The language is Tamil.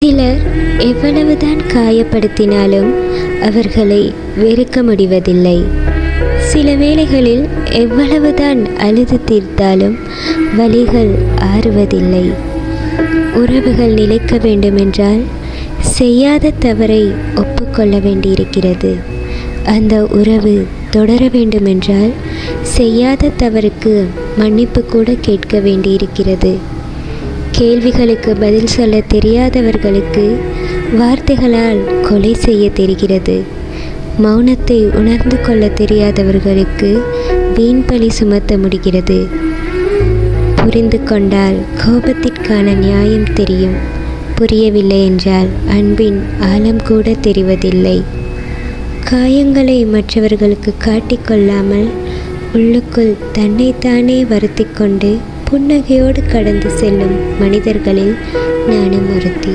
சிலர் எவ்வளவுதான் காயப்படுத்தினாலும் அவர்களை வெறுக்க முடிவதில்லை. சில வேளைகளில் எவ்வளவுதான் அழுது தீர்த்தாலும் வலிகள் ஆறுவதில்லை. உறவுகள் நிலைக்க வேண்டுமென்றால் செய்யாத தவறை ஒப்புக்கொள்ள வேண்டியிருக்கிறது. அந்த உறவு தொடர வேண்டுமென்றால் செய்யாத தவறுக்கு மன்னிப்பு கூட கேட்க வேண்டியிருக்கிறது. கேள்விகளுக்கு பதில் சொல்ல தெரியாதவர்களுக்கு வார்த்தைகளால் கொலை செய்ய தெரிகிறது. மௌனத்தை உணர்ந்து கொள்ள தெரியாதவர்களுக்கு வீண் பழி சுமத்த முடிகிறது. புரிந்து கொண்டால் கோபத்திற்கான நியாயம் தெரியும். புரியவில்லை என்றால் அன்பின் ஆழம் கூட தெரிவதில்லை. காயங்களை மற்றவர்களுக்கு காட்டிக்கொள்ளாமல் உள்ளுக்குள் தன்னைத்தானே வருத்திக் கொண்டு புன்னகையோடு கடந்து செல்லும் மனிதர்களில் நானும் ஒருத்தி.